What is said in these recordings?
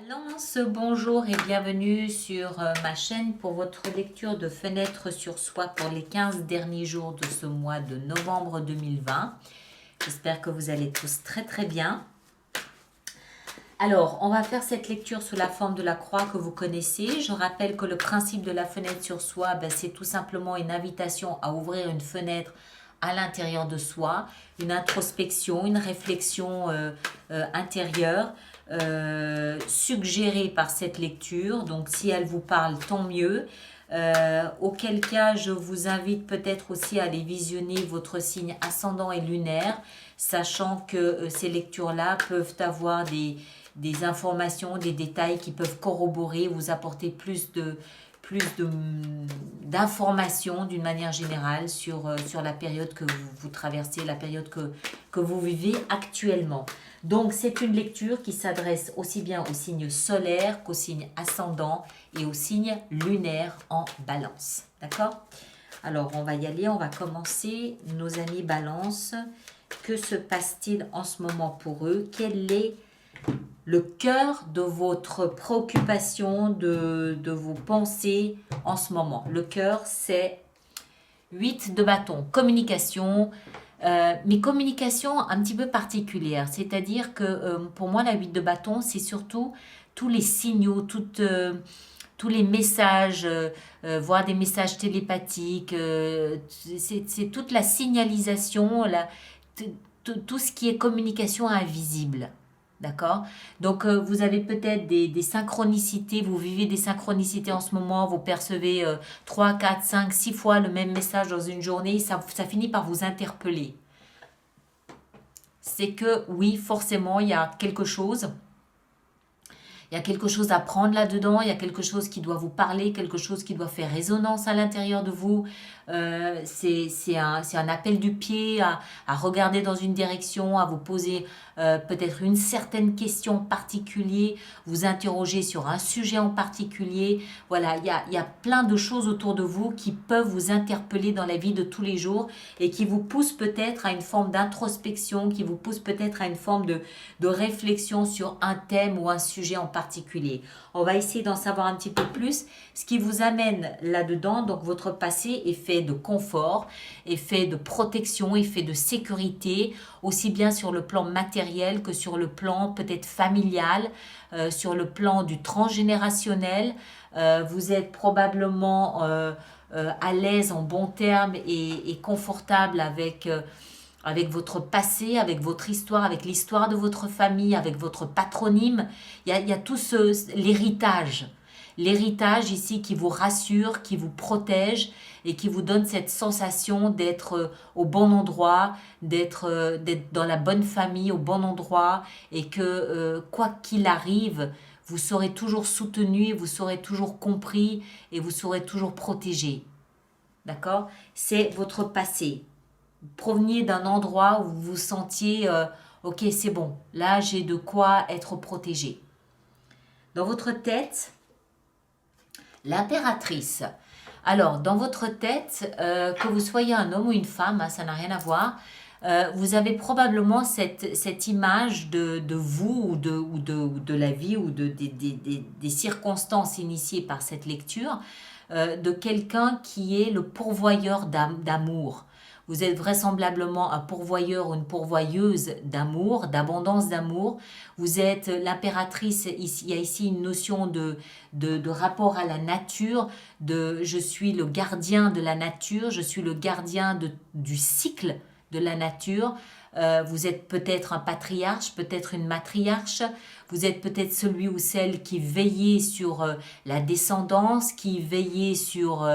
Balance, bonjour et bienvenue sur ma chaîne pour votre lecture de Fenêtre sur soi pour les 15 derniers jours de ce mois de novembre 2020. J'espère que vous allez tous très bien. Alors, on va faire cette lecture sous la forme de la croix que vous connaissez. Je rappelle que le principe de la fenêtre sur soi, c'est tout simplement une invitation à ouvrir une fenêtre à l'intérieur de soi, une introspection, une réflexion intérieure suggérée par cette lecture. Donc, si elle vous parle, tant mieux. Auquel cas, je vous invite peut-être aussi à aller visionner votre signe ascendant et lunaire, sachant que ces lectures-là peuvent avoir des informations, des détails qui peuvent corroborer, vous apporter d'informations d'une manière générale sur la période que vous traversez, la période que vous vivez actuellement. Donc c'est une lecture qui s'adresse aussi bien au signe solaire qu'au signe ascendant et au signe lunaire en balance. D'accord? Alors on va y aller, on va commencer. Nos amis balance, que se passe-t-il en ce moment pour eux? Quel est le cœur de votre préoccupation, de vos pensées en ce moment? Le cœur, c'est 8 de bâton, communication, mais communication un petit peu particulière. C'est-à-dire que pour moi, la 8 de bâton, c'est surtout tous les signaux, tous les messages, voire des messages télépathiques, c'est toute la signalisation, tout ce qui est communication invisible. D'accord? Donc, vous avez peut-être des synchronicités, vous vivez des synchronicités en ce moment, vous percevez 3, 4, 5, 6 fois le même message dans une journée, ça finit par vous interpeller. C'est que oui, forcément, il y a quelque chose. Il y a quelque chose à prendre là-dedans, il y a quelque chose qui doit vous parler, quelque chose qui doit faire résonance à l'intérieur de vous. C'est un appel du pied à regarder dans une direction, à vous poser peut-être une certaine question particulière, vous interroger sur un sujet en particulier. Voilà, il y a plein de choses autour de vous qui peuvent vous interpeller dans la vie de tous les jours et qui vous poussent peut-être à une forme d'introspection, qui vous poussent peut-être à une forme de réflexion sur un thème ou un sujet en particulier. On va essayer d'en savoir un petit peu plus. Ce qui vous amène là-dedans, donc votre passé est fait de confort, est fait de protection, est fait de sécurité, aussi bien sur le plan matériel que sur le plan peut-être familial, sur le plan du transgénérationnel. Vous êtes probablement à l'aise, en bon terme et confortable avec votre passé, avec votre histoire, avec l'histoire de votre famille, avec votre patronyme. Il y a tout l'héritage. L'héritage ici qui vous rassure, qui vous protège et qui vous donne cette sensation d'être au bon endroit, d'être dans la bonne famille, au bon endroit et que quoi qu'il arrive, vous serez toujours soutenu, vous serez toujours compris et vous serez toujours protégé. D'accord? C'est votre passé. Proveniez d'un endroit où vous vous sentiez ok, c'est bon, là j'ai de quoi être protégé. Dans votre tête, l'impératrice. Alors, dans votre tête, que vous soyez un homme ou une femme, ça n'a rien à voir, vous avez probablement cette image de vous ou de la vie ou des circonstances initiées par cette lecture, de quelqu'un qui est le pourvoyeur d'amour. Vous êtes vraisemblablement un pourvoyeur ou une pourvoyeuse d'amour, d'abondance d'amour. Vous êtes l'impératrice, il y a ici une notion de rapport à la nature, je suis le gardien de la nature, je suis le gardien du cycle de la nature. Vous êtes peut-être un patriarche, peut-être une matriarche, vous êtes peut-être celui ou celle qui veillait sur la descendance, qui veillait sur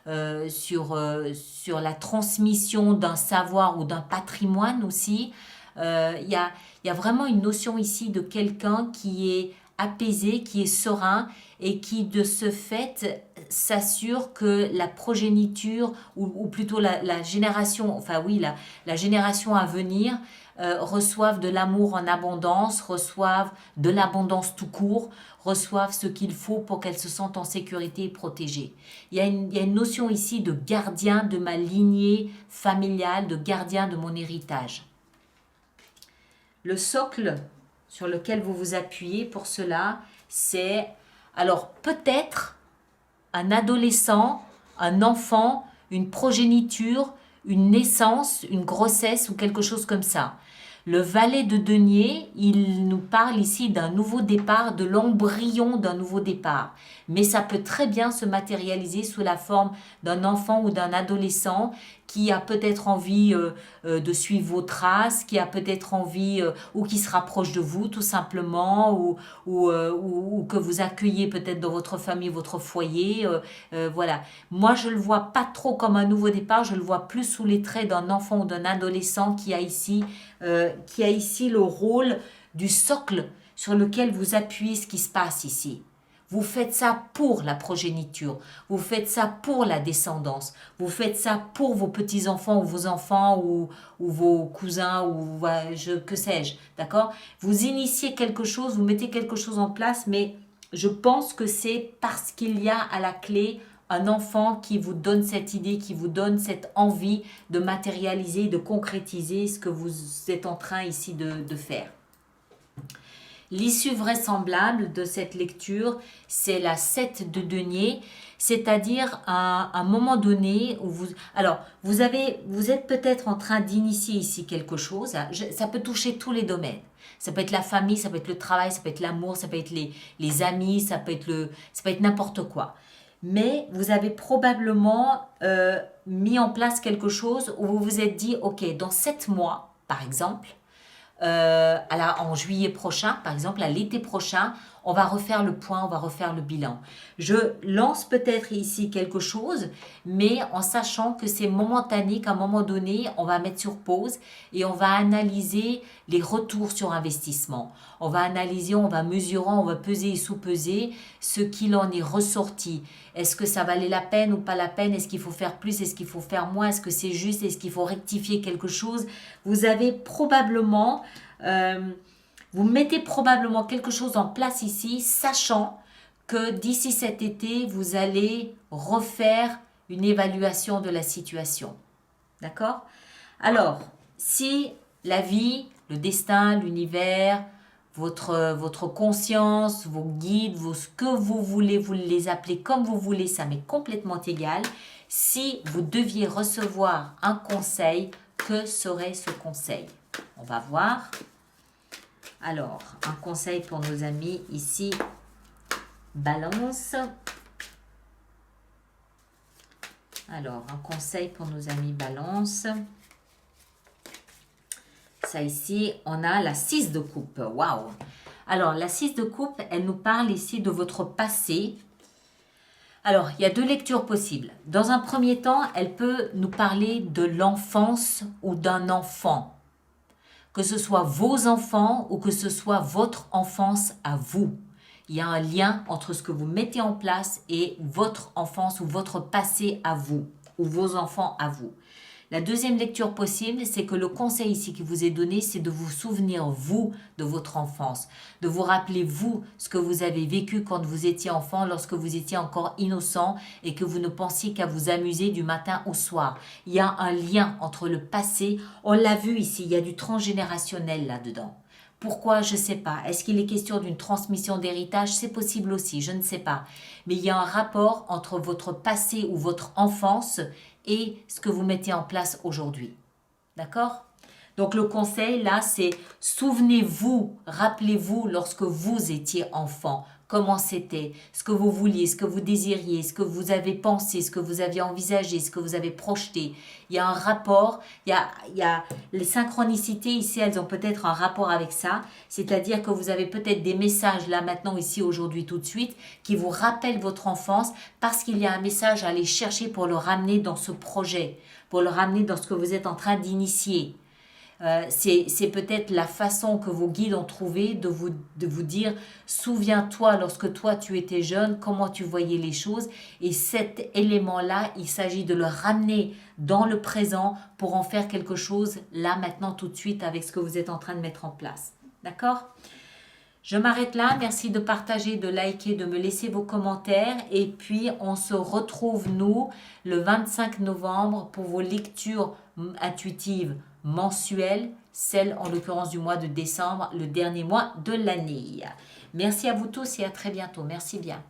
la transmission d'un savoir ou d'un patrimoine aussi. Il y a vraiment une notion ici de quelqu'un qui est apaisé, qui est serein et qui de ce fait s'assure que la progéniture ou plutôt la génération, enfin oui, la génération à venir reçoivent de l'amour en abondance, reçoivent de l'abondance tout court, reçoivent ce qu'il faut pour qu'elles se sentent en sécurité et protégées. Il y a une notion ici de gardien de ma lignée familiale, de gardien de mon héritage. Le socle sur lequel vous vous appuyez pour cela, c'est, alors peut-être un adolescent, un enfant, une progéniture, une naissance, une grossesse ou quelque chose comme ça. Le valet de denier, il nous parle ici d'un nouveau départ, de l'embryon d'un nouveau départ. Mais ça peut très bien se matérialiser sous la forme d'un enfant ou d'un adolescent qui a peut-être envie de suivre vos traces, qui a peut-être envie ou qui se rapproche de vous tout simplement, ou que vous accueillez peut-être dans votre famille, votre foyer. Voilà. Moi, je le vois pas trop comme un nouveau départ, je le vois plus sous les traits d'un enfant ou d'un adolescent qui a ici le rôle du socle sur lequel vous appuyez ce qui se passe ici. Vous faites ça pour la progéniture, vous faites ça pour la descendance, vous faites ça pour vos petits-enfants ou vos enfants ou vos cousins ou que sais-je, d'accord? Vous initiez quelque chose, vous mettez quelque chose en place, mais je pense que c'est parce qu'il y a à la clé un enfant qui vous donne cette idée, qui vous donne cette envie de matérialiser, de concrétiser ce que vous êtes en train ici de faire. L'issue vraisemblable de cette lecture, c'est la 7 de denier, c'est-à-dire à un moment donné où vous êtes peut-être en train d'initier ici quelque chose, ça peut toucher tous les domaines. Ça peut être la famille, ça peut être le travail, ça peut être l'amour, ça peut être les amis, ça peut être n'importe quoi. Mais vous avez probablement mis en place quelque chose où vous vous êtes dit, ok, dans 7 mois, par exemple, en juillet prochain, par exemple, à l'été prochain, on va refaire le point, on va refaire le bilan. Je lance peut-être ici quelque chose, mais en sachant que c'est momentané, qu'à un moment donné, on va mettre sur pause et on va analyser les retours sur investissement. On va analyser, on va mesurer, on va peser et sous-peser ce qu'il en est ressorti. Est-ce que ça valait la peine ou pas la peine? Est-ce qu'il faut faire plus? Est-ce qu'il faut faire moins? Est-ce que c'est juste? Est-ce qu'il faut rectifier quelque chose? Vous avez probablement... vous mettez probablement quelque chose en place ici, sachant que d'ici cet été, vous allez refaire une évaluation de la situation. D'accord? Alors, si la vie, le destin, l'univers, votre conscience, vos guides, ce que vous voulez, vous les appelez comme vous voulez, ça m'est complètement égal. Si vous deviez recevoir un conseil, que serait ce conseil? On va voir. Alors, un conseil pour nos amis ici, Balance. Alors, un conseil pour nos amis Balance. Ça ici, on a la 6 de coupe. Waouh! Alors, la 6 de coupe, elle nous parle ici de votre passé. Alors, il y a 2 lectures possibles. Dans un premier temps, elle peut nous parler de l'enfance ou d'un enfant. Que ce soit vos enfants ou que ce soit votre enfance à vous. Il y a un lien entre ce que vous mettez en place et votre enfance ou votre passé à vous, ou vos enfants à vous. La deuxième lecture possible, c'est que le conseil ici qui vous est donné, c'est de vous souvenir, vous, de votre enfance, de vous rappeler, vous, ce que vous avez vécu quand vous étiez enfant, lorsque vous étiez encore innocent et que vous ne pensiez qu'à vous amuser du matin au soir. Il y a un lien entre le passé, on l'a vu ici, il y a du transgénérationnel là-dedans. Pourquoi? Je ne sais pas. Est-ce qu'il est question d'une transmission d'héritage? C'est possible aussi, je ne sais pas. Mais il y a un rapport entre votre passé ou votre enfance et ce que vous mettez en place aujourd'hui. D'accord? Donc le conseil là, c'est souvenez-vous, rappelez-vous lorsque vous étiez enfant, comment c'était, ce que vous vouliez, ce que vous désiriez, ce que vous avez pensé, ce que vous aviez envisagé, ce que vous avez projeté. Il y a un rapport, il y a les synchronicités ici, elles ont peut-être un rapport avec ça, c'est-à-dire que vous avez peut-être des messages là maintenant, ici, aujourd'hui, tout de suite, qui vous rappellent votre enfance parce qu'il y a un message à aller chercher pour le ramener dans ce projet, pour le ramener dans ce que vous êtes en train d'initier. C'est peut-être la façon que vos guides ont trouvé de vous dire, souviens-toi lorsque toi tu étais jeune, comment tu voyais les choses. Et cet élément-là, il s'agit de le ramener dans le présent pour en faire quelque chose là, maintenant, tout de suite, avec ce que vous êtes en train de mettre en place. D'accord ? Je m'arrête là. Merci de partager, de liker, de me laisser vos commentaires. Et puis, on se retrouve, nous, le 25 novembre pour vos lectures intuitives mensuelles, celle en l'occurrence du mois de décembre, le dernier mois de l'année. Merci à vous tous et à très bientôt. Merci bien.